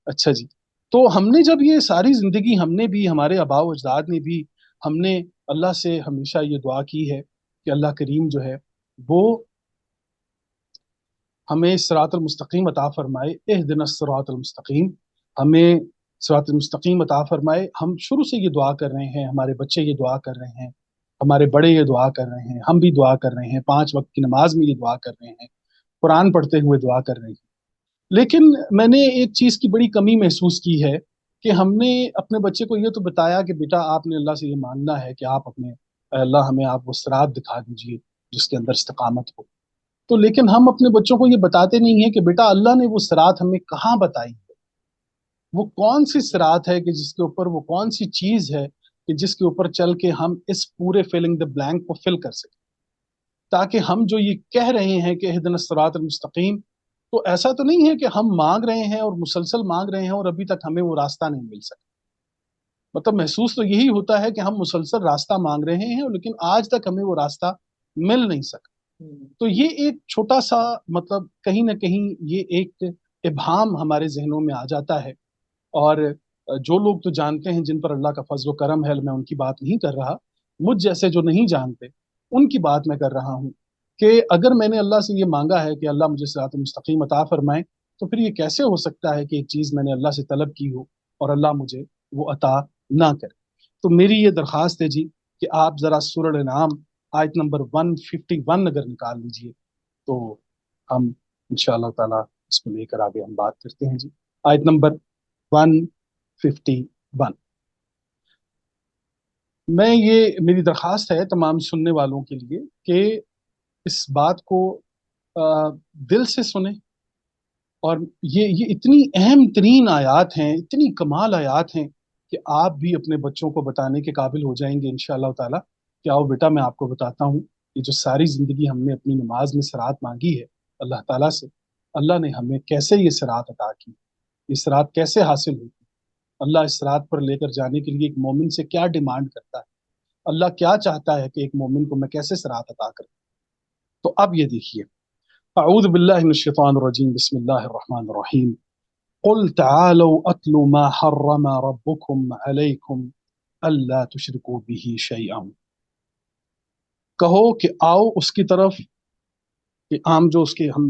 अच्छा जी। तो हमने जब ये सारी जिंदगी, हमने भी, हमारे आबा व अजदाद ने भी, हमने अल्लाह से हमेशा ये दुआ की है कि अल्लाह करीम जो है वो हमें सिरातुल मुस्तकीम अता फरमाए, इहदिनस सिरातुल मुस्तकीम, हमें सिरातुल मुस्तकीम अता फरमाए। हम शुरू से ये दुआ कर रहे हैं, हमारे बच्चे ये दुआ कर रहे हैं, हमारे बड़े ये दुआ कर रहे हैं, हम भी दुआ कर रहे हैं, 5 वक्त की नमाज में ये दुआ कर रहे हैं, कुरान पढ़ते हुए दुआ कर रहे हैं। लेकिन मैंने एक चीज की बड़ी कमी महसूस की है कि हमने अपने बच्चे को ये तो बताया कि बेटा आपने अल्लाह से ये मांगना है कि आप अपने, अल्लाह हमें आप वो सिरात दिखा दीजिए जिसके अंदर इस्तिकामत हो। तो लेकिन हम अपने बच्चों को ये बताते नहीं है कि बेटा अल्लाह ने वो सिरात हमें कहाँ बताई है, वो कौन सी सिरात है कि जिसके ऊपर, वो कौन सी चीज है कि जिसके ऊपर चल के हम इस पूरे फिलिंग द ब्लैंक को फिल कर सकें, ताकि हम जो ये कह रहे हैं कि इहदिनस सिरातल मुस्तकीम, तो ऐसा तो नहीं है कि हम मांग रहे हैं और मुसलसल मांग रहे हैं और अभी तक हमें वो रास्ता नहीं मिल सका। मतलब महसूस तो यही होता है कि हम मुसलसल रास्ता मांग रहे हैं लेकिन आज तक हमें वो रास्ता मिल नहीं सका। तो ये एक छोटा सा, मतलब कहीं ना कहीं ये एक इब्हाम हमारे जहनों में आ जाता है। और जो लोग तो जानते हैं, जिन पर अल्लाह का फजल करम है, मैं उनकी बात नहीं कर रहा, मुझ जैसे जो नहीं जानते उनकी बात मैं कर रहा हूँ कि अगर मैंने अल्लाह से ये मांगा है कि अल्लाह मुझे सिरात मुस्तकीम अता फरमाए, तो फिर ये कैसे हो सकता है कि एक चीज़ मैंने अल्लाह से तलब की हो और अल्लाह मुझे वो अता ना करे। तो मेरी ये दरख्वास्त है जी कि आप ज़रा सूरह नाम आयत नंबर 151 अगर निकाल लीजिए, तो हम इंशाअल्लाह ताला इसको लेकर आगे हम बात करते हैं जी। आयत नंबर 151। मैं ये, मेरी दरख्वास्त है तमाम सुनने वालों के लिए कि इस बात को दिल से सुने। और ये इतनी अहम तरीन आयात हैं, इतनी कमाल आयात हैं कि आप भी अपने बच्चों को बताने के काबिल हो जाएंगे इंशाअल्लाह ताला। कि आओ बेटा मैं आपको बताता हूँ, ये जो सारी जिंदगी हमने अपनी नमाज में सराहत मांगी है अल्लाह ताला से, अल्लाह ने हमें कैसे ये सराहत अता की, ये सराहत कैसे हासिल हुई, अल्लाह इस रात पर लेकर जाने के लिए एक मोमिन से क्या डिमांड करता है, अल्लाह क्या चाहता है कि एक मोमिन को मैं कैसे सराहत अता करूं। तो अब ये देखिए, अऊज़ु बिल्लाहि मिनश शैतानिर रजीम, बिस्मिल्लाहिर रहमानिर रहीम। कुल तआलौ अत्लु मा हर्रम रब्बुकुम अलैकुम अल्ला तुशरिकू बिही शैअन। कहो कि आओ उसकी तरफ, कि आम जो उसके हम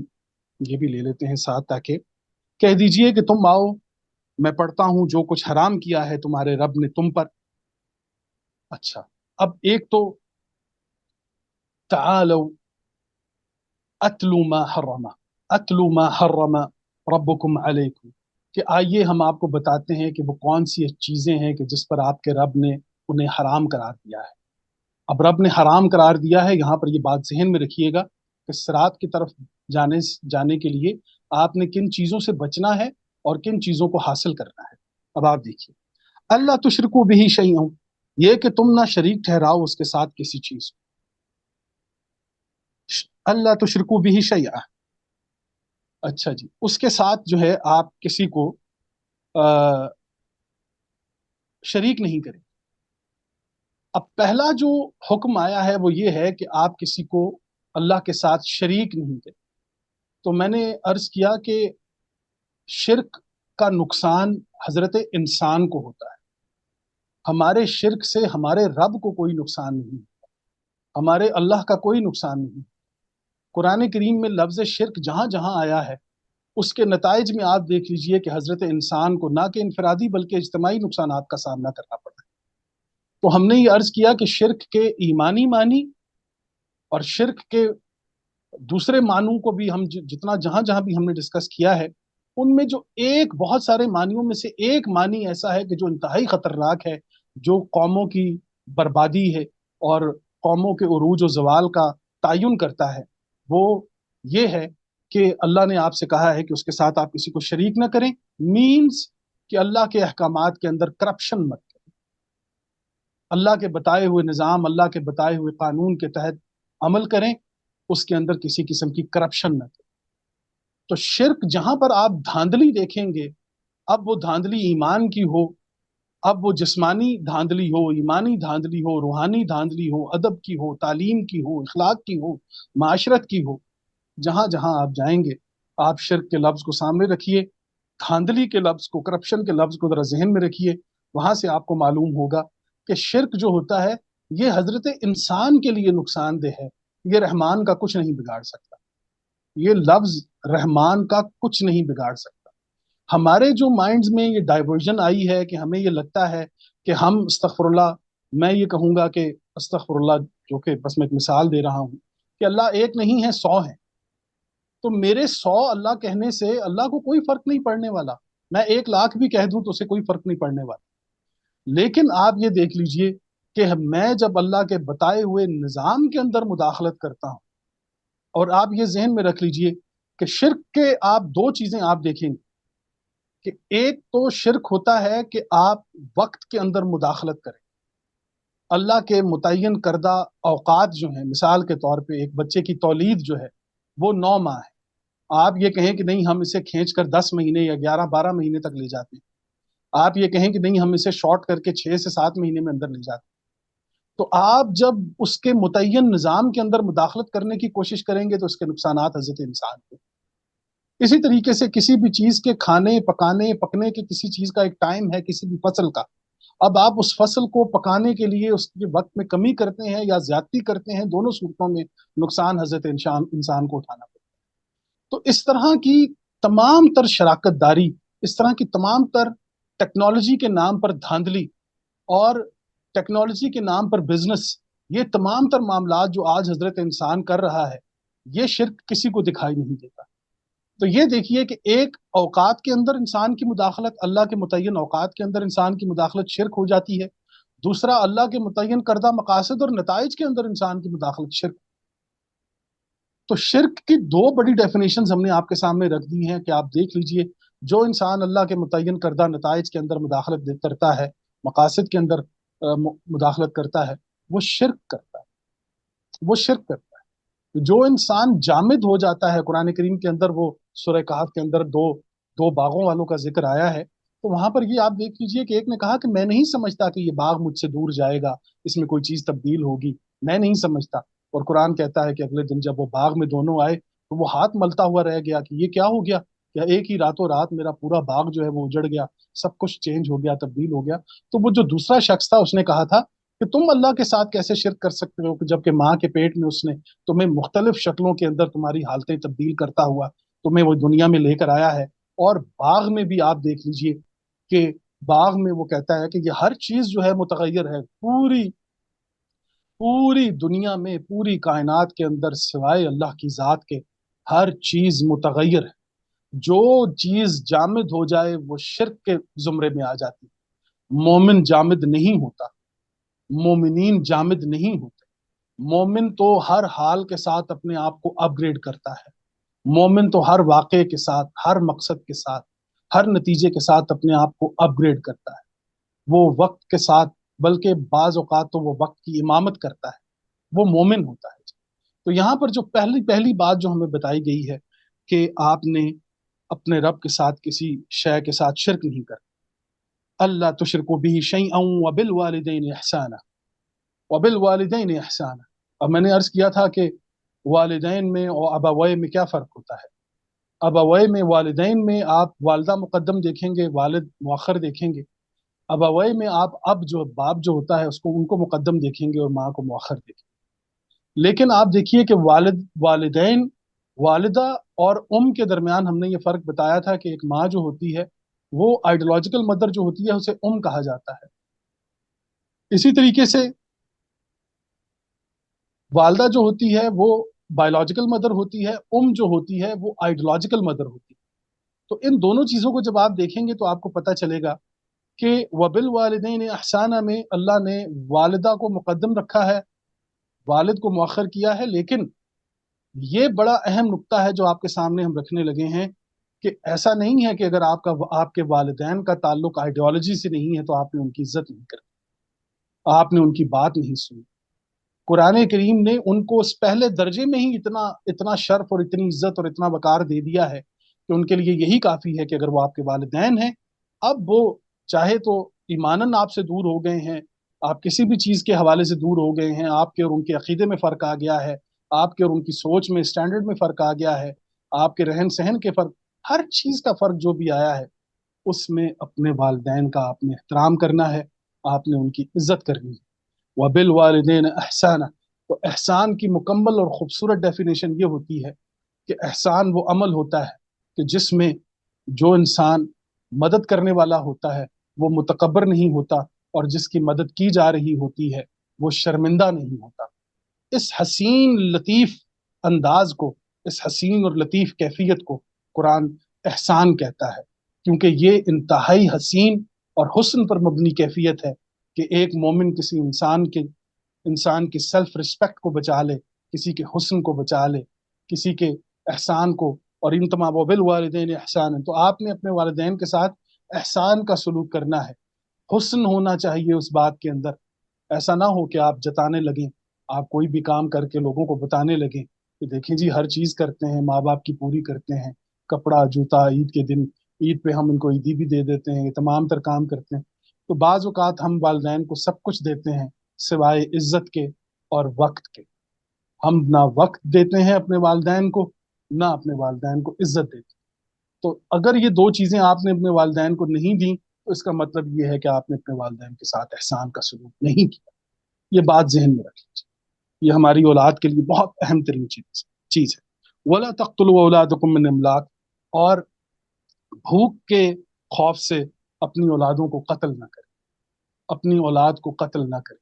ये भी ले लेते हैं साथ, ताकि कह दीजिए कि तुम आओ, मैं पढ़ता हूं जो कुछ हराम किया है तुम्हारे रब ने तुम पर। अच्छा, अब एक तो तआलौ अत्लु मा हर्रम, अत्लु मा हर्रम रब्बुकुम अलैकुम, कि आइए हम आपको बताते हैं कि वो कौन सी चीजें हैं कि जिस पर आपके रब ने उन्हें हराम करार दिया है। अब रब ने हराम करार दिया है, यहाँ पर ये बात जहन में रखिएगा कि सिरात की तरफ जाने जाने के लिए आपने किन चीजों से बचना है और किन चीजों को हासिल करना है। अब आप देखिए, अल्लाह तुशरिकू बिही शैअन, ये कि तुम ना शरीक ठहराओ उसके साथ किसी चीज को। अल्लाह तुशरिकू बिही शैअन, अच्छा जी, उसके साथ जो है आप किसी को आ, शरीक नहीं करें। अब पहला जो हुक्म आया है वो ये है कि आप किसी को अल्लाह के साथ शरीक नहीं करें। तो मैंने अर्ज किया कि शिरक का नुकसान हजरत इंसान को होता है। हमारे शिरक से हमारे रब को कोई नुकसान नहीं, हमारे अल्लाह का कोई नुकसान नहीं। कुरान करीम में लफ्ज शिरक जहां जहां आया है, उसके नताइज में आप देख लीजिए कि हजरत इंसान को ना कि इनफरादी बल्कि इज्तमाही नुकसान का सामना करना पड़ा है। तो हमने ये अर्ज किया कि शिरक के ईमानी मानी और शिरक के दूसरे मानों को भी हम जितना जहां जहां भी हमने डिस्कस किया है, उनमें जो एक बहुत सारे मानियों में से एक मानी ऐसा है कि जो इंतहाई खतरनाक है, जो कौमों की बर्बादी है और कौमों के उरूज और जवाल का तयन करता है, वो ये है कि अल्लाह ने आपसे कहा है कि उसके साथ आप किसी को शरीक ना करें। मीन्स कि अल्लाह के अहकामात के अंदर करप्शन मत करें, अल्लाह के बताए हुए निज़ाम, अल्लाह के बताए हुए कानून के तहत अमल करें, उसके अंदर किसी किस्म की करप्शन न करें। तो शिर्क जहां पर आप धांधली देखेंगे, अब वो धांधली ईमान की हो, अब वो जिस्मानी धांधली हो, ईमानी धांधली हो, रूहानी धांधली हो, अदब की हो, तालीम की हो, इखलाक की हो, माशरत की हो, जहां जहां आप जाएंगे आप शिर्क के लफ्ज को सामने रखिए। धांधली के लफ्ज को, करप्शन के लफ्ज को जरा जहन में रखिए, वहां से आपको मालूम होगा कि शिरक जो होता है ये हजरत इंसान के लिए नुकसानदेह है, ये रहमान का कुछ नहीं बिगाड़ सकता, ये लफ्ज रहमान का कुछ नहीं बिगाड़ सकता। हमारे जो माइंड्स में ये डाइवर्जन आई है कि हमें ये लगता है कि हम अस्तगफुरुल्लाह, मैं ये कहूंगा कि अस्तगफुरुल्लाह, जो कि बस मैं एक मिसाल दे रहा हूं कि अल्लाह एक नहीं है 100 है, तो मेरे 100 अल्लाह कहने से अल्लाह को कोई फर्क नहीं पड़ने वाला, मैं 1 लाख भी कह दूं तो उसे कोई फर्क नहीं पड़ने वाला। लेकिन आप ये देख लीजिए कि मैं जब अल्लाह के बताए हुए निज़ाम के अंदर मुदाखलत करता हूं, और आप ये जहन में रख लीजिए कि शिर्क के आप दो चीजें आप देखेंगे कि एक तो शिर्क होता है कि आप वक्त के अंदर मुदाखलत करें, अल्लाह के मुतय्यन करदा औकात जो हैं, मिसाल के तौर पे एक बच्चे की तौलीद जो है वो 9 माह है, आप ये कहें कि नहीं हम इसे खींच कर 10 महीने या 11-12 महीने तक ले जाते हैं, आप ये कहें कि नहीं हम इसे शॉर्ट करके 6 से 7 महीने में अंदर ले जाते हैं, तो आप जब उसके मुतय्यन निज़ाम के अंदर मुदाखलत करने की कोशिश करेंगे तो उसके नुकसानात हज़रत इंसान के। इसी तरीके से किसी भी चीज के खाने पकाने पकने के किसी चीज का एक टाइम है, किसी भी फसल का, अब आप उस फसल को पकाने के लिए उसके वक्त में कमी करते हैं या ज्यादती करते हैं, दोनों सूरतों में नुकसान हजरत इंसान को उठाना पड़ता है। तो इस तरह की तमाम तर शराकत दारी, इस तरह की तमाम तर टेक्नोलॉजी के नाम पर धांधली और टेक्नोलॉजी के नाम पर बिजनेस, ये तमाम तर मामला जो आज हजरत इंसान कर रहा है, ये शिर्क किसी को दिखाई नहीं देता। तो ये देखिए कि एक औकात के अंदर इंसान की मुदाखलत, अल्लाह के मुतय्यन औकात के अंदर इंसान की मुदाखलत शिर्क हो जाती है, दूसरा अल्लाह के मुतय्यन करदा मकासद और नताइज के अंदर इंसान की मुदाखलत शिर्क। तो शिर्क की दो बड़ी डेफिनेशंस हमने आपके सामने रख दी हैं कि आप देख लीजिए, जो इंसान अल्लाह के मुतय्यन करदा नताइज के अंदर मुदाखलत करता है, मकासद के अंदर मुदाखलत करता है, वो शिर्क करता है, वो शिर्क करता है। जो इंसान जामिद हो जाता है, कुरान करीम के अंदर वो सूरह कहफ के अंदर दो दो बागों वालों का जिक्र आया है, तो वहां पर ये आप देख लीजिए कि एक ने कहा कि मैं नहीं समझता कि ये बाग मुझसे दूर जाएगा, इसमें कोई चीज तब्दील होगी, मैं नहीं समझता। और कुरान कहता है कि अगले दिन जब वो बाग में दोनों आए तो वो हाथ मलता हुआ रह गया कि ये क्या हो गया, क्या एक ही रातों रात मेरा पूरा बाग जो है वो उजड़ गया, सब कुछ चेंज हो गया, तब्दील हो गया। तो वो जो दूसरा शख्स था उसने कहा था कि तुम अल्लाह के साथ कैसे शिरक कर सकते हो कि जबकि माँ के पेट में उसने तुम्हें मुख्तलिफ शक्लों के अंदर तुम्हारी हालतें तब्दील करता हुआ तुम्हें वो दुनिया में लेकर आया है। और बाग में भी आप देख लीजिए कि बाग में वो कहता है कि ये हर चीज जो है मुतगैर है, पूरी पूरी दुनिया में, पूरी कायनात के अंदर सिवाय अल्लाह की जात के हर चीज मुतगैर है, जो चीज जामिद हो जाए वो शिरक के जुमरे में आ जाती है। मोमिन जामिद नहीं होता, मोमिनीन जामिद नहीं होते, मोमिन तो हर हाल के साथ अपने आप को अपग्रेड करता है, मोमिन तो हर वाक़े के साथ, हर मकसद के साथ, हर नतीजे के साथ अपने आप को अपग्रेड करता है, वो वक्त के साथ, बल्कि बाज औकात तो वो वक्त की इमामत करता है, वो मोमिन होता है। तो यहाँ पर जो पहली पहली बात जो हमें बताई गई है कि आपने अपने रब के साथ किसी शय के साथ शिरक नहीं कर, अल्लाह तुशरिकू बिही शैअन व बिल वालिदैन इहसाना, व बिल वालिदैन इहसाना। अब मैंने अर्ज किया था कि वालिदैन में और अबवै में क्या फ़र्क होता है। अबवै में, वालिदैन में आप वालदा मुकद्दम देखेंगे, वालिद मुअख्खर देखेंगे। अबवै में आप अब जो बाप जो होता है उसको, उनको मुकद्दम देखेंगे और माँ को मुअख्खर देखेंगे। लेकिन आप देखिए कि वालिद वालिदैन, वालिदा और के दरमियान हमने ये फ़र्क बताया था कि एक माँ जो होती है वो आइडियोलॉजिकल मदर जो होती है उसे कहा जाता है। इसी तरीके से वालदा जो होती है वो बायोलॉजिकल मदर होती है, जो होती है वो आइडियोलॉजिकल मदर होती है। तो इन दोनों चीजों को जब आप देखेंगे तो आपको पता चलेगा कि वबिल वालिदैन एहसाना में अल्लाह ने वालिदा को मुकद्दम रखा है, वालिद को मुअख्खर किया है। लेकिन ये बड़ा अहम नुक्ता है जो आपके सामने हम रखने लगे हैं कि ऐसा नहीं है कि अगर आपके वालिदैन का ताल्लुक आइडियोलॉजी से नहीं है तो आपने उनकी इज्जत नहीं करी, आपने उनकी बात नहीं सुनी। कुरान करीम ने उनको उस पहले दर्जे में ही इतना इतना शर्फ और इतनी इज्जत और इतना वकार दे दिया है कि उनके लिए यही काफी है कि अगर वो आपके वालिदैन हैं, अब वो चाहे तो ईमानन आपसे दूर हो गए हैं, आप किसी भी चीज के हवाले से दूर हो गए हैं, आपके और उनके अकीदे में फर्क आ गया है, आपके और उनकी सोच में, स्टैंडर्ड में फर्क आ गया है, आपके रहन सहन के फर्क हर चीज का फर्क जो भी आया है उसमें अपने वालिदैन का आपने एहतराम करना है, आपने उनकी इज्जत करनी है। वबिल वालिदैन एहसाना, तो एहसान की मुकम्मल और खूबसूरत डेफिनेशन ये होती है कि एहसान वो अमल होता है कि जिसमें जो इंसान मदद करने वाला होता है वो मुतकब्बर नहीं होता, और जिसकी मदद की जा रही होती है वो शर्मिंदा नहीं होता। इस हसीन लतीफ़ अंदाज़ को, इस हसीन और लतीफ़ कैफ़ियत को कुरान एहसान कहता है, क्योंकि ये इंतहाई हसीन और हुस्न पर मबनी कैफ़ियत है कि एक मोमिन किसी इंसान की सेल्फ रिस्पेक्ट को बचा ले, किसी के हुस्न को बचा ले, किसी के एहसान को। और इन तमाम बिल वालिदैन एहसान है, तो आपने अपने वालिदैन के साथ एहसान का सलूक करना है। हुस्न होना चाहिए उस बात के अंदर। ऐसा ना हो कि आप जताने लगें, आप कोई भी काम करके लोगों को बताने लगें कि देखें जी हर चीज़ करते हैं, माँ बाप की पूरी करते हैं, कपड़ा जूता ईद के दिन, ईद पे हम इनको ईदी भी दे देते हैं, ये तमाम तर काम करते हैं। तो बाज़ औक़ात हम वालिदैन को सब कुछ देते हैं सिवाय इज्जत के और वक्त के। हम ना वक्त देते हैं अपने वालिदैन को, ना अपने वालिदैन को इज्जत देते हैं। तो अगर ये दो चीज़ें आपने अपने वालिदैन को नहीं दी तो इसका मतलब ये है कि आपने अपने वालिदैन के साथ एहसान का सलूक नहीं किया। ये बात जहन में रख लीजिए, ये हमारी औलाद के लिए बहुत अहम तरीन चीज है। वला तख्तुलू औलादकुम मिन इमलाक, और भूख के खौफ से अपनी औलादों को कत्ल ना करें, अपनी औलाद को कत्ल ना करें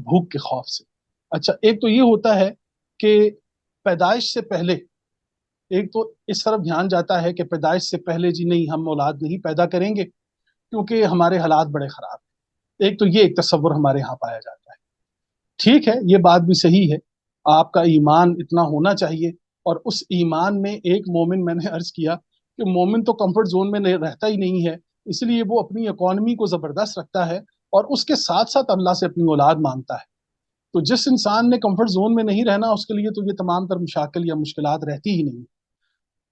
भूख के खौफ से। अच्छा, एक तो ये होता है कि पैदाइश से पहले, एक तो इस तरफ ध्यान जाता है कि पैदाइश से पहले जी नहीं हम औलाद नहीं पैदा करेंगे क्योंकि हमारे हालात बड़े खराब हैं। एक तो ये एक तस्वर हमारे यहाँ पाया जाता है। ठीक है, ये बात भी सही है, आपका ईमान इतना होना चाहिए। और उस ईमान में एक मोमिन, मैंने अर्ज किया कि मोमिन तो कंफर्ट जोन में रहता ही नहीं है, इसलिए वो अपनी इकॉनमी को जबरदस्त रखता है और उसके साथ साथ अल्लाह से अपनी औलाद मांगता है। तो जिस इंसान ने कंफर्ट जोन में नहीं रहना उसके लिए तो ये तमाम तर मुशाकिल या मुश्किलात रहती ही नहीं,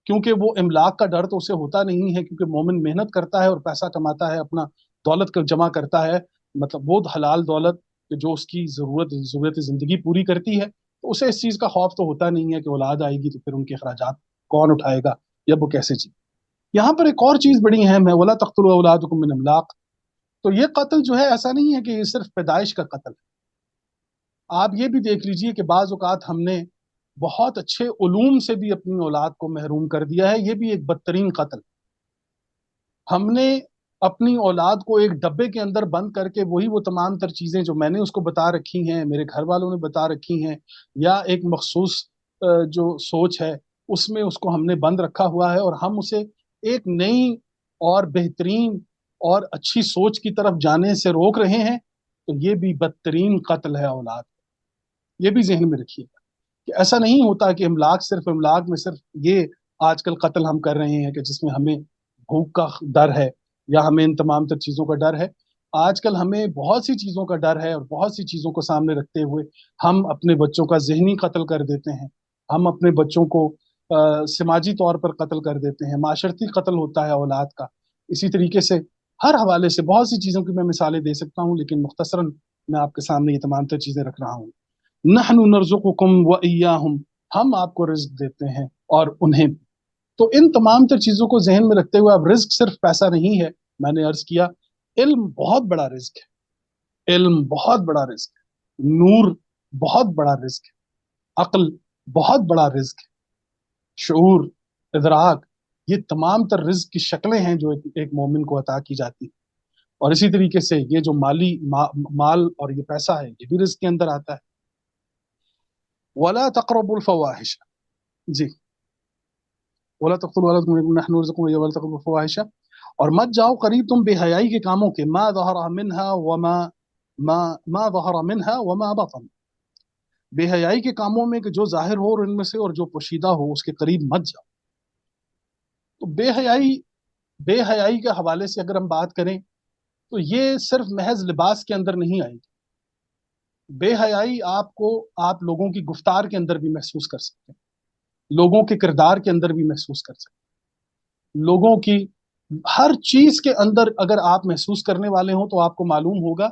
क्योंकि वो इमलाक का डर तो उसे होता नहीं है, क्योंकि मोमिन मेहनत करता है और पैसा कमाता है, अपना दौलत को जमा करता है, मतलब वो हलाल दौलत कि जो उसकी ज़रूरत ज़िंदगी पूरी करती है। तो उसे इस चीज़ का खौफ तो होता नहीं है कि औलाद आएगी तो फिर उनके अखराजात कौन उठाएगा या वो कैसे जी। यहाँ पर एक और चीज़ बड़ी अहम है, वला तख्तुलू औलादकुम मिन इमलाक। तो ये कत्ल जो है ऐसा नहीं है कि ये सिर्फ पैदाइश का कत्ल है। आप ये भी देख लीजिए कि बाज़ औक़ात हमने बहुत अच्छे उलूम से भी अपनी औलाद को महरूम कर दिया है, ये भी एक बदतरीन कत्ल। हमने अपनी औलाद को एक डब्बे के अंदर बंद करके वही वो तमाम तर चीज़ें जो मैंने उसको बता रखी हैं, मेरे घर वालों ने बता रखी हैं, या एक मखसूस जो सोच है उसमें उसको हमने बंद रखा हुआ है, और हम उसे एक नई और बेहतरीन और अच्छी सोच की तरफ जाने से रोक रहे हैं। तो ये भी बदतरीन कत्ल है औलाद। ये भी जहन में रखिएगा कि ऐसा नहीं होता कि इमलाक में सिर्फ ये आजकल कत्ल हम कर रहे हैं कि जिसमें हमें भूख का डर है या हमें इन तमाम तर चीज़ों का डर है। आजकल हमें बहुत सी चीज़ों का डर है और बहुत सी चीज़ों को सामने रखते हुए हम अपने बच्चों का जहनी कत्ल कर देते हैं। हम अपने बच्चों को समाजी तौर पर कत्ल कर देते हैं, माशरती कत्ल होता है औलाद का। इसी तरीके से हर हवाले से बहुत सी चीज़ों की मैं मिसालें दे सकता हूँ, लेकिन मुख्तसरन मैं आपके सामने ये तमाम तर चीज़ें रख रहा हूँ। नहनु नरजुकुकुम व इय्याहुम, हम आपको रिज्क देते हैं और उन्हें भी। तो इन तमाम तर चीजों को जहन में रखते हुए, अब रिज्क सिर्फ पैसा नहीं है, मैंने अर्ज किया इल्म बहुत बड़ा रिज्क है, इल्म बहुत बड़ा रिज्क है, नूर बहुत बड़ा रिज्क है, अक्ल बहुत बड़ा रिज्क है, शऊर, इदराक, ये तमाम तर रिज्क की शक्लें हैं जो एक मोमिन को अता की जाती है। और इसी तरीके से ये जो माल और ये पैसा है ये भी रिज्क के अंदर आता है। वला तक़रबुल फ़वाहिश, जी, वला तक़तुलू औलादकुम नहनु नरज़ुकुहुम व वला तक़रबुल फ़वाहिश, और मत जाओ करीब तुम बेहयाई के कामों के, मा ज़हरा मिन्हा व मा मा ज़हरा मिन्हा व मा बतन, बेहयाई के कामों में कि जो जाहिर हो और इनमें से और जो पोशीदा हो उसके करीब मत जाओ। तो बेहयाई के हवाले से अगर हम बात करें तो ये सिर्फ महज लिबास के अंदर नहीं आएगी। बेहयाई आपको आप लोगों की गुफ्तार के अंदर भी महसूस कर सकते हैं, लोगों के किरदार के अंदर भी महसूस कर सकते हैं, लोगों की हर चीज के अंदर अगर आप महसूस करने वाले हो तो आपको मालूम होगा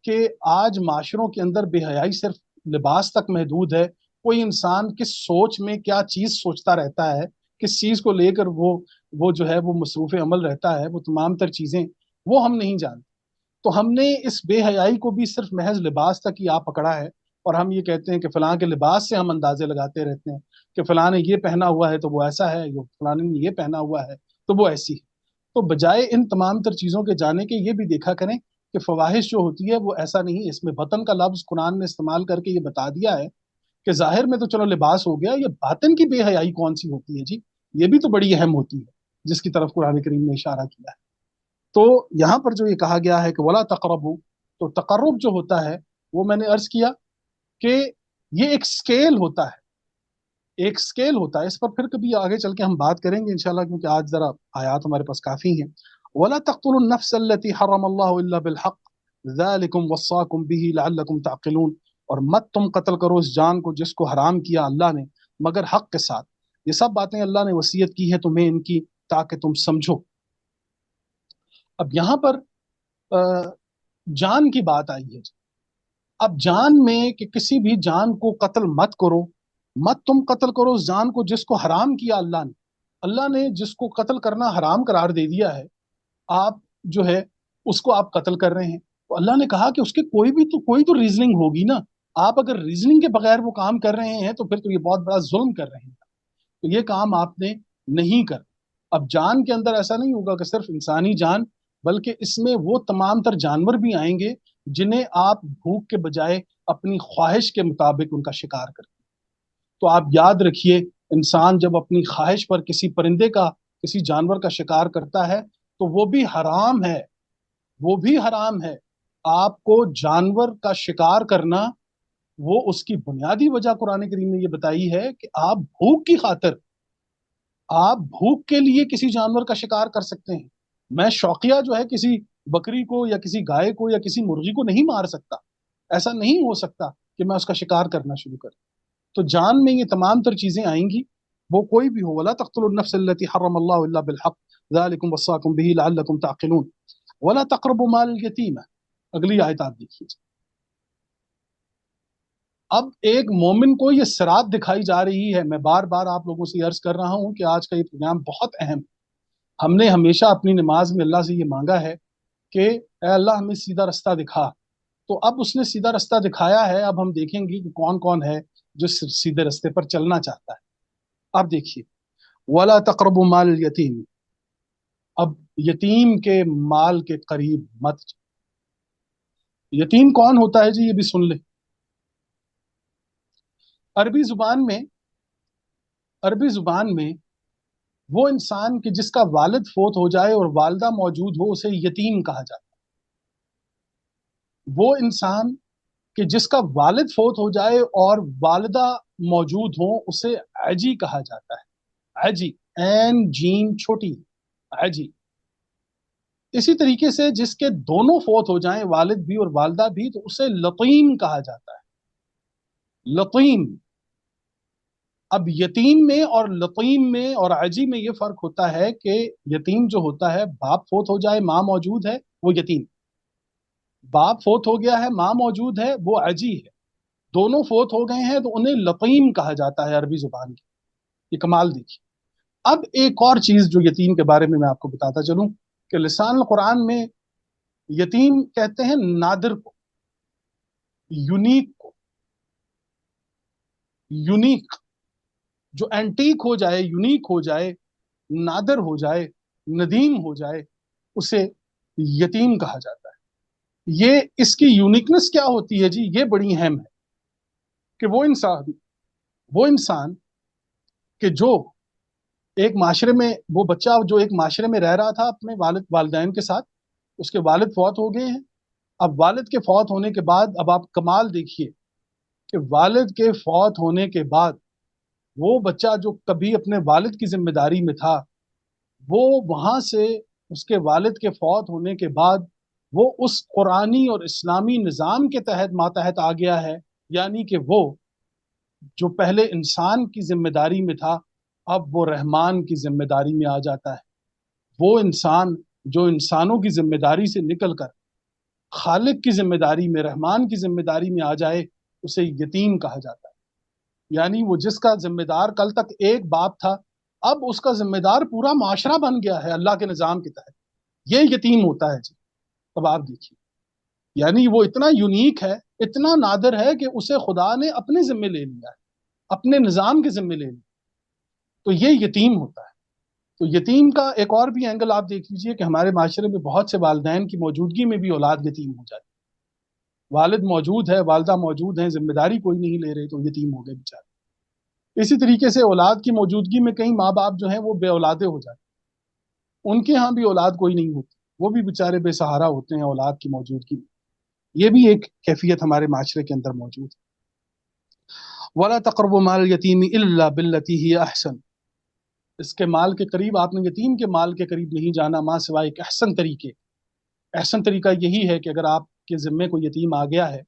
कि आज माशरों के अंदर बेहयाई सिर्फ लिबास तक महदूद है। कोई इंसान किस सोच में क्या चीज सोचता रहता है किस चीज को लेकर वो जो है वो मसरूफ अमल रहता है, वो तमाम तर चीजें वो हम नहीं जानते। तो हमने इस बेहयाई को भी सिर्फ महज लिबास तक ही आ पकड़ा है, और हम ये कहते हैं कि फलां के लिबास से हम अंदाजे लगाते रहते हैं कि फलां ने ये पहना हुआ है तो वो ऐसा है, यो फलां ने ये पहना हुआ है तो वो ऐसी है। तो बजाय इन तमाम तर चीज़ों के जाने के ये भी देखा करें कि फवाहिश जो होती है वो ऐसा नहीं, इसमें वतन का लफ्ज़ कुरान ने इस्तेमाल करके ये बता दिया है कि जाहिर में तो चलो लिबास हो गया, ये बातिन की बेहयाई कौन सी होती है जी, ये भी तो बड़ी अहम होती है, जिसकी तरफ कुरान करीम ने इशारा किया है। तो यहाँ पर जो ये कहा गया है कि वला तकरबू, तो तकर्रुब जो होता है वो मैंने अर्ज किया कि ये एक स्केल होता है, एक स्केल होता है। इस पर फिर कभी आगे चल के हम बात करेंगे इंशाल्लाह, क्योंकि आज जरा आयात हमारे पास काफी हैं। वला तक़्तुलुन नफ्स अल्लती हर्रमल्लाहु इल्ला बिल हक़ ज़ालिकुम वस्साकुम बिही लअल्लकुम तअक़िलून, और मत तुम कत्ल करो उस जान को जिसको हराम किया अल्लाह ने मगर हक के साथ। ये सब बातें अल्लाह ने वसीयत की है तुम्हें इनकी, ताकि तुम समझो। अब यहाँ पर जान की बात आई है। अब जान में कि किसी भी जान को कत्ल मत करो, मत तुम कत्ल करो उस जान को जिसको हराम किया अल्लाह ने। अल्लाह ने जिसको कत्ल करना हराम करार दे दिया है, आप जो है उसको आप कत्ल कर रहे हैं। तो अल्लाह ने कहा कि उसके कोई तो रीजनिंग होगी ना। आप अगर रीजनिंग के बगैर वो काम कर रहे हैं तो फिर तो ये बहुत बड़ा जुल्म कर रहे हैं, तो ये काम आपने नहीं कर। अब जान के अंदर ऐसा नहीं होगा कि सिर्फ इंसानी जान, बल्कि इसमें वो तमाम तर जानवर भी आएंगे जिन्हें आप भूख के बजाय अपनी ख्वाहिश के मुताबिक उनका शिकार करते हैं। तो आप याद रखिए, इंसान जब अपनी ख्वाहिश पर किसी परिंदे का, किसी जानवर का शिकार करता है तो वो भी हराम है, वो भी हराम है। आपको जानवर का शिकार करना, वो उसकी बुनियादी वजह कुरान करीम ने ये बताई है कि आप भूख की खातिर, आप भूख के लिए किसी जानवर का शिकार कर सकते हैं। मैं शौकिया जो है किसी बकरी को या किसी गाय को या किसी मुर्गी को नहीं मार सकता। ऐसा नहीं हो सकता कि मैं उसका शिकार करना शुरू कर। तो जान में ये तमाम तर चीजें आएंगी, वो कोई भी हो। वला तक़्तुलुन नफ्स अल्लती हर्रमल्लाहु इल्ला बिल हक़ ज़ालिकुम वस्साकुम बिही लअल्लकुम तअक़िलून वला तक़रबू माल यतीम। अगली आयत आप देखिए। अब एक मोमिन को ये सिरात दिखाई जा रही है। मैं बार बार आप लोगों से अर्ज कर रहा हूं कि आज का ये प्रोग्राम बहुत अहम। हमने हमेशा अपनी नमाज में अल्लाह से ये मांगा है कि ए अल्लाह हमें सीधा रास्ता दिखा। तो अब उसने सीधा रास्ता दिखाया है, अब हम देखेंगे कि कौन कौन है जो सीधे रास्ते पर चलना चाहता है। अब देखिए, वला तक़रबू माल यतीम। अब यतीम के माल के करीब मत जाओ। यतीम कौन होता है जी, ये भी सुन ले। अरबी जुबान में, अरबी जुबान में वो इंसान कि जिसका वालिद फोत हो जाए और वालदा मौजूद हो उसे यतीम कहा जाता है। वो इंसान कि जिसका वालिद फोत हो जाए और वालिदा मौजूद हो उसे अजी कहा जाता है। अजी, एन जीम छोटी, अजी। इसी तरीके से जिसके दोनों फोत हो जाएं, वालिद भी और वालदा भी, तो उसे लतीम कहा जाता है। लतीम। अब यतीम में और लतीम में और अजी में ये फर्क होता है कि यतीम जो होता है, बाप फोत हो जाए माँ मौजूद है वो यतीम, बाप फोत हो गया है माँ मौजूद है वो अजी है। दोनों फोत हो गए हैं तो उन्हें लतीम कहा जाता है अरबी जुबान की। ये कमाल देखिए। अब एक और चीज जो यतीम के बारे में मैं आपको बताता चलूं कि लिसान कुरान में यतीम कहते हैं नादिर को, यूनिक को। यूनिक, जो एंटीक हो जाए, यूनिक हो जाए, नादर हो जाए, नदीम हो जाए, उसे यतीम कहा जाता है। ये इसकी यूनिकनेस क्या होती है जी, ये बड़ी अहम है कि वो इंसान कि जो एक माशरे में, वो बच्चा जो एक माशरे में रह रहा था अपने वालिद वालिदैन के साथ, उसके वालिद फौत हो गए हैं। अब वालिद के फौत होने के बाद, अब आप कमाल देखिए कि वालिद के फौत होने के बाद वो बच्चा जो कभी अपने वालिद की जिम्मेदारी में था, वो वहां से उसके वालिद के फौत होने के बाद वो उस कुरानी और इस्लामी निज़ाम के तहत मातहत आ गया है। यानी कि वो जो पहले इंसान की जिम्मेदारी में था, अब वो रहमान की जिम्मेदारी में आ जाता है। वो इंसान जो इंसानों की जिम्मेदारी से निकलकर खालिक की जिम्मेदारी में, रहमान की जिम्मेदारी में आ जाए, उसे यतीम कहा जाता है। यानी वो जिसका जिम्मेदार कल तक एक बाप था, اب اس کا ذمہ دار پورا معاشرہ بن گیا ہے اللہ کے نظام کے تحت. یہ یتیم ہوتا ہے جی. اب آپ دیکھیے، یعنی وہ اتنا یونیک ہے، اتنا نادر ہے کہ اسے خدا نے اپنے ذمے لے لیا ہے، اپنے نظام کے ذمے لے لیا. تو یہ یتیم ہوتا ہے. تو یتیم کا ایک اور بھی اینگل آپ دیکھ لیجئے کہ ہمارے معاشرے میں بہت سے والدین کی موجودگی میں بھی اولاد یتیم ہو جاتی. والد موجود ہے، والدہ موجود ہیں، ذمہ داری کوئی نہیں لے رہے تو یتیم ہو گئے بیچارے. اسی طریقے سے اولاد کی موجودگی میں کئی ماں باپ جو ہیں وہ بے اولادے ہو جاتے ہیں، ان کے ہاں بھی اولاد کوئی نہیں ہوتی، وہ بھی بیچارے بے سہارا ہوتے ہیں اولاد کی موجودگی میں. یہ بھی ایک کیفیت ہمارے معاشرے کے اندر موجود ہے. وَلَا تَقْرَبُوا مَالَ الْيَتِيمِ إِلَّا بِالَّتِي هِيَ أَحْسَنُ. اس کے مال کے قریب، آپ نے یتیم کے مال کے قریب نہیں جانا ماں سوائے ایک احسن طریقے. احسن طریقہ یہی ہے کہ اگر آپ کے ذمے کوئی یتیم آ گیا ہے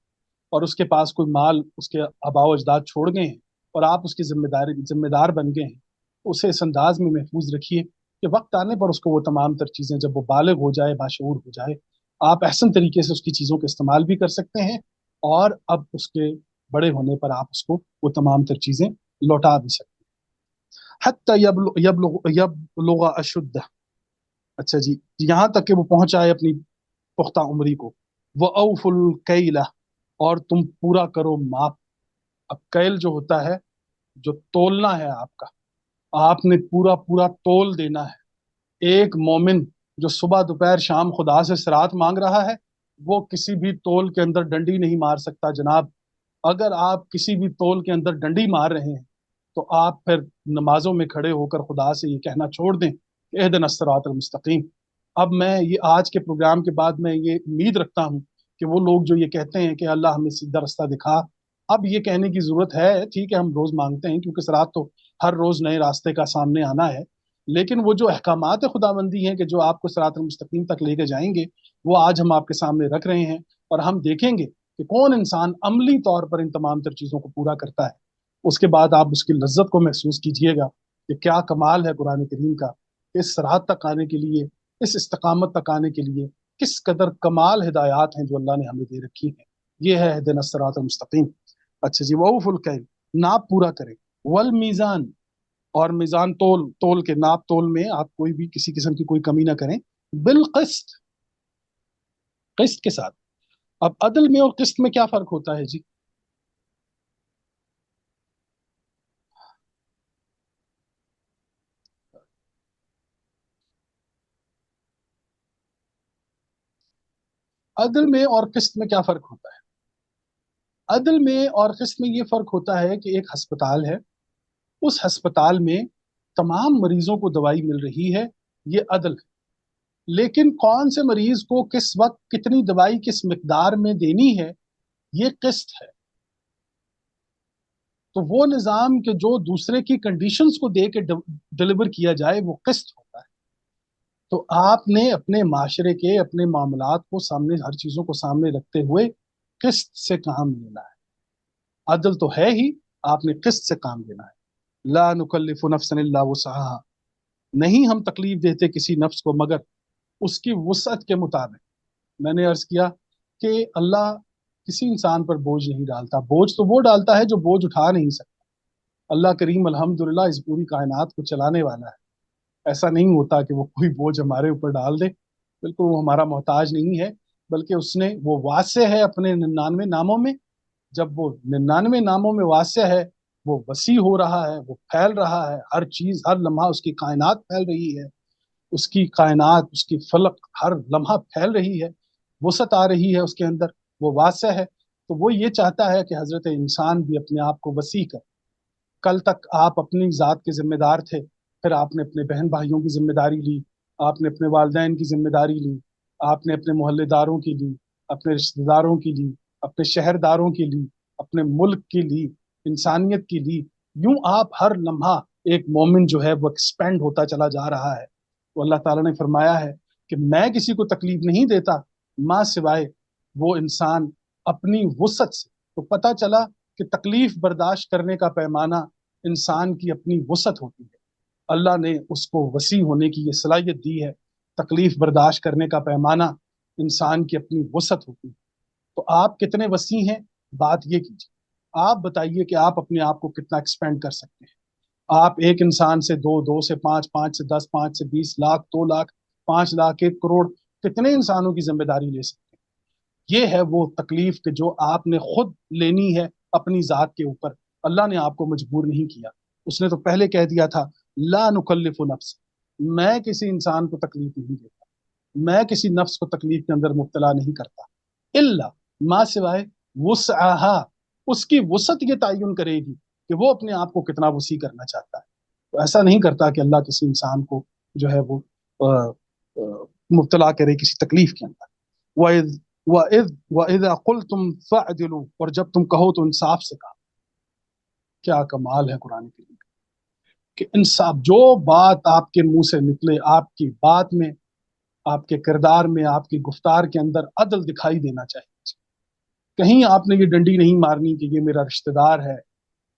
اور اس کے پاس کوئی مال اس کے آباء و اجداد چھوڑ گئے ہیں اور آپ اس کی ذمہ دار بن گئے ہیں، تو اسے اس انداز میں محفوظ رکھیے کہ وقت آنے پر اس کو وہ تمام تر چیزیں، جب وہ بالغ ہو جائے، باشعور ہو جائے، آپ احسن طریقے سے اس کی چیزوں کا استعمال بھی کر سکتے ہیں، اور اب اس کے بڑے ہونے پر آپ اس کو وہ تمام تر چیزیں لوٹا بھی سکتے ہیں. حتی یبلغ اشدہ. اچھا جی، یہاں تک کہ وہ پہنچائے اپنی پختہ عمری کو. وَأَوْفُوا الْكَيْلَ. اور تم پورا کرو ماپ. اب کیل جو ہوتا ہے، جو تولنا ہے آپ کا، آپ نے پورا پورا تول دینا ہے. ایک مومن جو صبح دوپہر شام خدا سے صراط مانگ رہا ہے، وہ کسی بھی تول کے اندر ڈنڈی نہیں مار سکتا جناب. اگر آپ کسی بھی تول کے اندر ڈنڈی مار رہے ہیں تو آپ پھر نمازوں میں کھڑے ہو کر خدا سے یہ کہنا چھوڑ دیں کہ اہدنا الصراط المستقیم. اب میں یہ آج کے پروگرام کے بعد میں یہ امید رکھتا ہوں کہ وہ لوگ جو یہ کہتے ہیں کہ اللہ ہمیں سیدھا رستہ دکھا، اب یہ کہنے کی ضرورت ہے. ٹھیک ہے، ہم روز مانگتے ہیں کیونکہ صراط تو ہر روز نئے راستے کا سامنے آنا ہے، لیکن وہ جو احکامات خداوندی ہیں کہ جو آپ کو صراط المستقیم تک لے کے جائیں گے، وہ آج ہم آپ کے سامنے رکھ رہے ہیں، اور ہم دیکھیں گے کہ کون انسان عملی طور پر ان تمام تر چیزوں کو پورا کرتا ہے. اس کے بعد آپ اس کی لذت کو محسوس کیجئے گا کہ کیا کمال ہے قرآن کریم کا. اس صراط تک آنے کے لیے، اس استقامت تک آنے کے لیے کس قدر کمال ہدایات ہیں جو اللہ نے ہمیں دے رکھی ہیں. یہ ہے اہدنا الصراط المستقیم. اچھا جی، وَأَوْفُوا الْكَيْلَ. ناپ پورا کریں. وَالْمِيزَانَ. اور میزان تول کے ناپ تول میں آپ کوئی بھی کسی قسم کی کوئی کمی نہ کریں. بالقسط. قسط کے ساتھ. اب عدل میں اور قسط میں کیا فرق ہوتا ہے جی؟ عدل میں اور قسط میں کیا فرق ہوتا ہے؟ عدل میں اور قسط میں یہ فرق ہوتا ہے کہ ایک ہسپتال ہے، اس ہسپتال میں تمام مریضوں کو دوائی مل رہی ہے، یہ عدل ہے. لیکن کون سے مریض کو کس وقت کتنی دوائی کس مقدار میں دینی ہے، یہ قسط ہے. تو وہ نظام کہ جو دوسرے کی کنڈیشنز کو دے کے ڈلیور کیا جائے، وہ قسط ہوتا ہے. تو آپ نے اپنے معاشرے کے اپنے معاملات کو سامنے، ہر چیزوں کو سامنے رکھتے ہوئے قسط سے کام لینا ہے. عدل تو ہے ہی، آپ نے قسط سے کام لینا ہے. لا نکلف نفسا الا وسعها. نہیں ہم تکلیف دیتے کسی نفس کو مگر اس کی وسعت کے مطابق. میں نے عرض کیا کہ اللہ کسی انسان پر بوجھ نہیں ڈالتا. بوجھ تو وہ ڈالتا ہے جو بوجھ اٹھا نہیں سکتا. اللہ کریم الحمدللہ اس پوری کائنات کو چلانے والا ہے. ایسا نہیں ہوتا کہ وہ کوئی بوجھ ہمارے اوپر ڈال دے. بالکل وہ ہمارا محتاج نہیں ہے، بلکہ اس نے، وہ واسع ہے اپنے 99 ناموں میں. جب وہ 99 ناموں میں واسع ہے، وہ وسیع ہو رہا ہے، وہ پھیل رہا ہے. ہر چیز، ہر لمحہ اس کی کائنات پھیل رہی ہے. اس کی کائنات، اس کی فلک ہر لمحہ پھیل رہی ہے، وسعت آ رہی ہے اس کے اندر. وہ واسع ہے. تو وہ یہ چاہتا ہے کہ حضرت انسان بھی اپنے آپ کو وسیع کر. کل تک آپ اپنی ذات کے ذمہ دار تھے، پھر آپ نے اپنے بہن بھائیوں کی ذمہ داری لی، آپ نے اپنے والدین کی ذمہ داری لی، آپ نے اپنے محلے داروں کی لی، اپنے رشتہ داروں کی لی، اپنے شہر داروں کی لی، اپنے ملک کی لی، انسانیت کی لی. یوں آپ ہر لمحہ ایک مومن جو ہے وہ ایکسپینڈ ہوتا چلا جا رہا ہے. تو اللہ تعالیٰ نے فرمایا ہے کہ میں کسی کو تکلیف نہیں دیتا ماں سوائے وہ انسان اپنی وسعت سے. تو پتہ چلا کہ تکلیف برداشت کرنے کا پیمانہ انسان کی اپنی وسعت ہوتی ہے. اللہ نے اس کو وسیع ہونے کی یہ صلاحیت دی ہے. تکلیف برداشت کرنے کا پیمانہ انسان کی اپنی وسعت ہوتی ہے. تو آپ کتنے وسیع ہیں، بات یہ کیجیے. آپ بتائیے کہ آپ اپنے آپ کو کتنا ایکسپینڈ کر سکتے ہیں. آپ ایک انسان سے دو، دو سے پانچ، پانچ سے 10، 5 سے 20 لاکھ، 2 لاکھ، 5 لاکھ، 1 کروڑ، کتنے انسانوں کی ذمہ داری لے سکتے ہیں؟ یہ ہے وہ تکلیف کہ جو آپ نے خود لینی ہے اپنی ذات کے اوپر. اللہ نے آپ کو مجبور نہیں کیا. اس نے تو پہلے کہہ دیا تھا لا نکلف نفس، میں کسی انسان کو تکلیف نہیں دیتا، میں کسی نفس کو تکلیف کے اندر مبتلا نہیں کرتا. الا ما سوائے وسعہا، اس کی وسعت یہ تعین کرے گی کہ وہ اپنے آپ کو کتنا وسیع کرنا چاہتا ہے. تو ایسا نہیں کرتا کہ اللہ کسی انسان کو جو ہے وہ مبتلا کرے کسی تکلیف کے اندر. وَإِذَا قُلْتُمْ فَاعْدِلُوا، اور جب تم کہو تو انصاف سے کہا. کیا کمال ہے قرآن کریم کہ انصاف، جو بات آپ کے منہ سے نکلے، آپ کی بات میں، آپ کے کردار میں، آپ کی گفتار کے اندر عدل دکھائی دینا چاہیے. کہیں آپ نے یہ ڈنڈی نہیں مارنی کہ یہ میرا رشتہ دار ہے،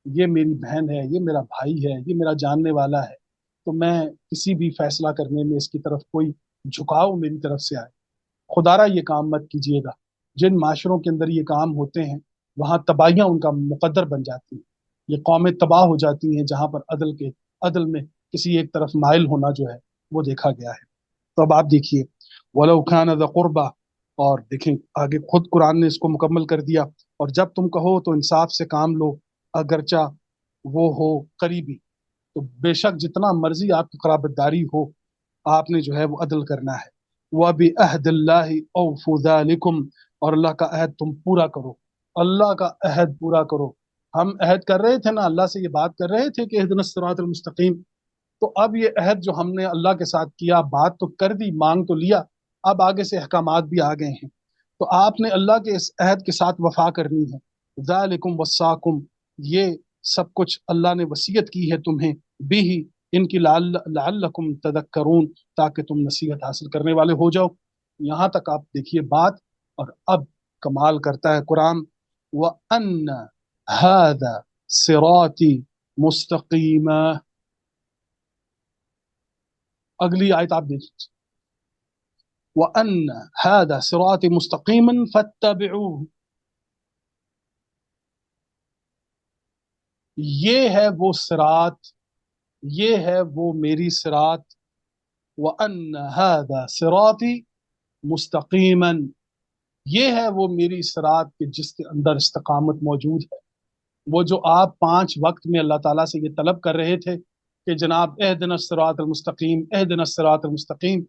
یہ میری بہن ہے، یہ میرا بھائی ہے، یہ میرا جاننے والا ہے، تو میں کسی بھی فیصلہ کرنے میں اس کی طرف کوئی جھکاؤ میری طرف سے آئے. خدارہ یہ کام مت کیجیے گا. جن معاشروں کے اندر یہ کام ہوتے ہیں وہاں تباہیاں ان کا مقدر بن جاتی ہیں. یہ قومیں تباہ ہو جاتی ہیں جہاں پر عدل میں کسی ایک طرف مائل ہونا جو ہے وہ دیکھا گیا ہے. تو اب آپ دیکھیے وَلَوْ كَانَ ذَا قُرْبَىٰ، اور دیکھیں آگے خود قرآن نے اس کو مکمل کر دیا. اور جب تم کہو تو انصاف سے کام لو، اگرچہ وہ ہو قریبی. تو بے شک جتنا مرضی آپ کی قرابت داری ہو، آپ نے جو ہے وہ عدل کرنا ہے. وَبِعَهْدِ اللَّهِ أَوْفُوا ذَلِكُمْ، اور اللہ کا عہد تم پورا کرو، اللہ کا عہد پورا کرو. ہم عہد کر رہے تھے نا، اللہ سے یہ بات کر رہے تھے کہ اهدنا الصراط المستقیم. تو اب یہ عہد جو ہم نے اللہ کے ساتھ کیا، بات تو کر دی، مانگ تو لیا، اب آگے سے احکامات بھی آ گئے ہیں. تو آپ نے اللہ کے اس عہد کے ساتھ وفا کرنی ہے. ذالکم وصاکم، یہ سب کچھ اللہ نے وصیت کی ہے تمہیں، بھی ان کی لعلکم تذکرون، تاکہ تم نصیحت حاصل کرنے والے ہو جاؤ. یہاں تک آپ دیکھیے بات. اور اب کمال کرتا ہے قرآن، وَأَنَّ هَذَا صِرَاطِي مُسْتَقِيمًا. اگلی آیت آپ دیکھیے، وَأَنَّ هَذَا صِرَاطِي مُسْتَقِيمًا فَاتَّبِعُوهُ. یہ ہے وہ صراط، یہ ہے وہ میری صراط. وَأَنَّ هَذَا صِرَاطِي مُسْتَقِيمًا، یہ ہے وہ میری صراط کہ جس کے اندر استقامت موجود ہے. وہ جو آپ 5 وقت میں اللہ تعالیٰ سے یہ طلب کر رہے تھے کہ جناب اہدنا الصراط المستقیم، اہدنا الصراط المستقیم،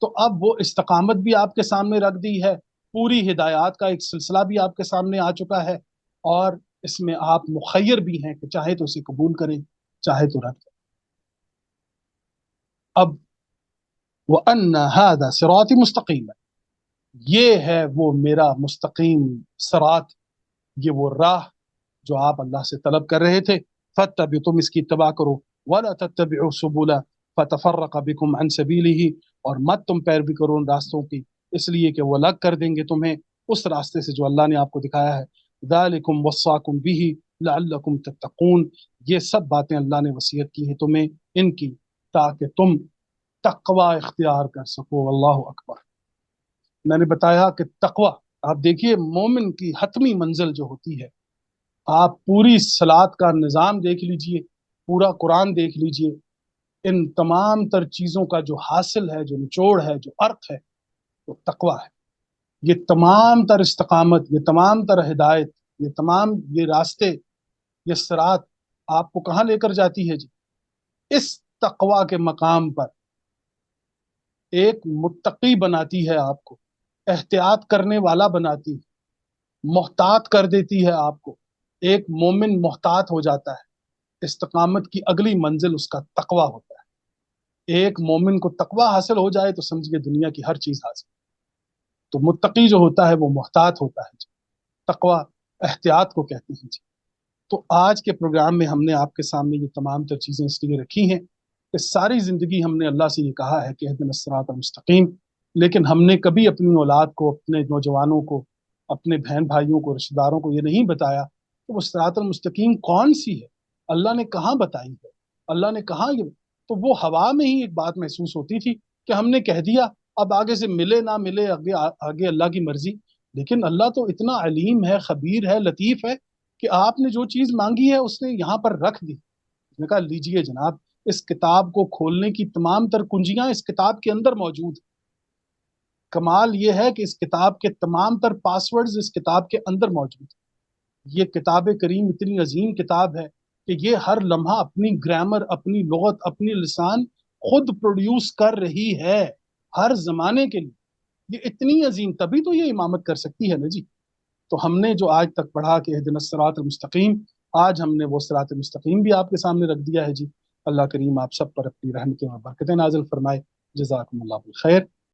تو اب وہ استقامت بھی آپ کے سامنے رکھ دی ہے، پوری ہدایات کا ایک سلسلہ بھی آپ کے سامنے آ چکا ہے، اور اس میں آپ مخیر بھی ہیں کہ چاہے تو اسے قبول کریں، چاہے تو رد کریں. اب وَأَنَّ هَذَا صِرَاطِي مُسْتَقِيمًا، یہ ہے وہ میرا مستقیم صراط، یہ وہ راہ جو آپ اللہ سے طلب کر رہے تھے. فَاتَّبِعُوا، تم اس کی اتباع کرو. وَلَا تَتَّبِعُوا السُّبُلَ فَتَفَرَّقَ بِكُمْ عَنْ سَبِيلِهِ، اور مت تم پیروی کرو ان راستوں کی، اس لیے کہ وہ الگ کر دیں گے تمہیں اس راستے سے جو اللہ نے آپ کو دکھایا ہے. ذَلِكُمْ وَصَّاكُمْ بِهِ لَعَلَّكُمْ تَتَّقُونَ، یہ سب باتیں اللہ نے وصیت کی ہیں تمہیں ان کی، تاکہ تم تقوی اختیار کر سکو. اللہ اکبر. میں نے بتایا کہ تقوی، آپ دیکھیے مومن کی حتمی منزل جو ہوتی ہے، آپ پوری صلات کا نظام دیکھ لیجئے، پورا قرآن دیکھ لیجئے، ان تمام تر چیزوں کا جو حاصل ہے، جو نچوڑ ہے، جو ارتھ ہے، وہ تقوی ہے. یہ تمام تر استقامت، یہ تمام تر ہدایت، یہ تمام یہ راستے، یہ صراط آپ کو کہاں لے کر جاتی ہے جی؟ اس تقوی کے مقام پر ایک متقی بناتی ہے آپ کو، احتیاط کرنے والا بناتی ہے، محتاط کر دیتی ہے آپ کو. ایک مومن محتاط ہو جاتا ہے، استقامت کی اگلی منزل اس کا تقوی ہوتا ہے. ایک مومن کو تقوی حاصل ہو جائے تو سمجھیے دنیا کی ہر چیز حاصل. تو متقی جو ہوتا ہے وہ محتاط ہوتا ہے جی. تقوی احتیاط کو کہتے ہیں جی. تو آج کے پروگرام میں ہم نے آپ کے سامنے یہ تمام تر چیزیں اس لیے رکھی ہیں کہ ساری زندگی ہم نے اللہ سے یہ کہا ہے کہ اہدنا الصراط المستقیم، لیکن ہم نے کبھی اپنی اولاد کو، اپنے نوجوانوں کو، اپنے بہن بھائیوں کو، رشتہ داروں کو یہ نہیں بتایا کہ وہ صراط المستقیم کون سی ہے، اللہ نے کہاں بتائی ہے، اللہ نے کہاں یہ. تو وہ ہوا میں ہی ایک بات محسوس ہوتی تھی کہ ہم نے کہہ دیا، اب آگے سے ملے نہ ملے، آگے اللہ کی مرضی. لیکن اللہ تو اتنا علیم ہے، خبیر ہے، لطیف ہے کہ آپ نے جو چیز مانگی ہے اس نے یہاں پر رکھ دی. اس نے کہا لیجئے جناب، اس کتاب کو کھولنے کی تمام تر کنجیاں اس کتاب کے اندر موجود ہیں۔ کمال یہ ہے کہ اس کتاب کے تمام تر پاسورڈز اس کتاب کے اندر موجود ہیں۔ یہ کتاب کریم اتنی عظیم کتاب ہے کہ یہ ہر لمحہ اپنی گرامر، اپنی لغت، اپنی لسان خود پروڈیوس کر رہی ہے ہر زمانے کے لیے۔ یہ اتنی عظیم، تبھی تو یہ امامت کر سکتی ہے نا جی۔ تو ہم نے جو آج تک پڑھا کہ اہدنا الصراط المستقیم، آج ہم نے وہ صراط المستقیم بھی آپ کے سامنے رکھ دیا ہے جی۔ اللہ کریم آپ سب پر اپنی رحمتیں اور برکتیں نازل فرمائے۔ جزاکم اللہ بالخیر۔